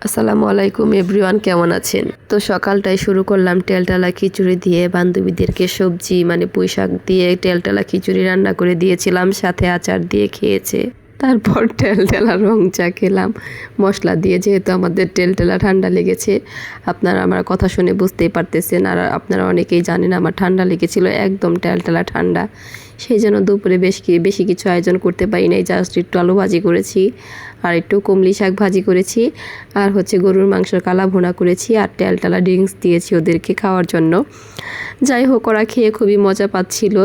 আসসালামু আলাইকুম এভরিওয়ান, কেমন আছেন? তো সকালটাই শুরু করলাম টেলটালা খিচুড়ি দিয়ে। বান্ধবীদেরকে সবজি পুঁই শাক দিয়ে টেলটালা খিচুড়ি রান্না করে দিয়েছিলাম, সাথে আচার দিয়ে খেয়েছে। তারপর টেলটেলা রং চা খেলাম মশলা দিয়ে, যেহেতু আমাদের টেলটেলা ঠান্ডা লেগেছে। আপনারা আমার কথা শুনে বুঝতেই পারতেছেন, আর আপনারা অনেকেই জানেন আমার ঠান্ডা লেগেছিল, একদম টেলটেলা ঠান্ডা। সেই জন্য দুপুরে বেশি কিছু আয়োজন করতে পারি নাই, জাস্ট একটু আলু ভাজি করেছি আর একটু কুমলি শাক ভাজি করেছি, আর গরুর মাংসের কালা ভুনা করেছি, আর টেলটেলা ড্রিঙ্কস দিয়েছি ওদেরকে খাওয়ার জন্য। যাই হোক, ওরা খেয়ে খুবই মজা পাচ্ছিল।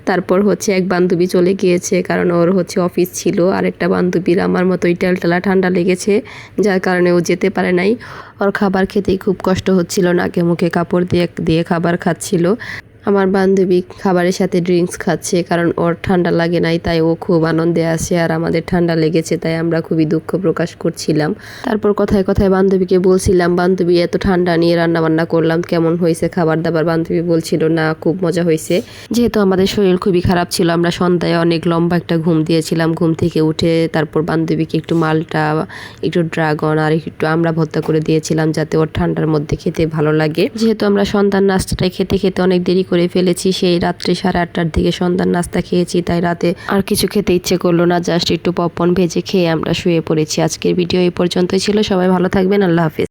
তারপর এক বান্ধবী চলে গিয়েছে, কারণ ওর অফিস ছিল। আরেকটা বান্ধবীর আমার মতোই টেলটেলা ঠান্ডা লেগেছে, যার কারণে ও যেতে পারে নাই। ওর খাবার খেতেই খুব কষ্ট হচ্ছিল, নাকে মুখে কাপড় দিয়ে দিয়ে খাবার খাচ্ছিল। আমার বান্ধবী খাবারের সাথে ড্রিঙ্কস খাচ্ছে, কারণ ওর ঠান্ডা লাগে নাই, তাই ও খুব আনন্দে আছে। আর আমাদের ঠান্ডা লেগেছে, তাই আমরা খুবই দুঃখ প্রকাশ করছিলাম। তারপর কথায় কথায় বান্ধবীকে বলছিলাম, বান্ধবী এত ঠান্ডা নিয়ে রান্না বান্না করলাম, কেমন হয়েছে খাবার দাবার? বান্ধবী বলছিল না, খুব মজা হয়েছে। যেহেতু আমাদের শরীর খুবই খারাপ ছিল, আমরা সন্ধ্যায় অনেক লম্বা একটা ঘুম দিয়েছিলাম। ঘুম থেকে উঠে তারপর বান্ধবীকে একটু মালটা, একটু ড্রাগন আর একটু আমড়া ভর্তা করে দিয়েছিলাম, যাতে ওর ঠান্ডার মধ্যে খেতে ভালো লাগে। যেহেতু আমরা সন্ধ্যার নাস্তাটা খেতে খেতে অনেক দেরি করে ফেলেছি, সেই রাত্রে 8:30টার দিকে সন্ধ্যার নাস্তা খেয়েছি, তাই রাতে আর কিছু খেতে ইচ্ছে করলো না, জাস্ট একটু পপকর্ন ভেজে খেয়ে আমরা শুয়ে পড়েছি। আজকের ভিডিও এই পর্যন্তই ছিল। সবাই ভালো থাকবেন, আল্লাহ হাফেজ।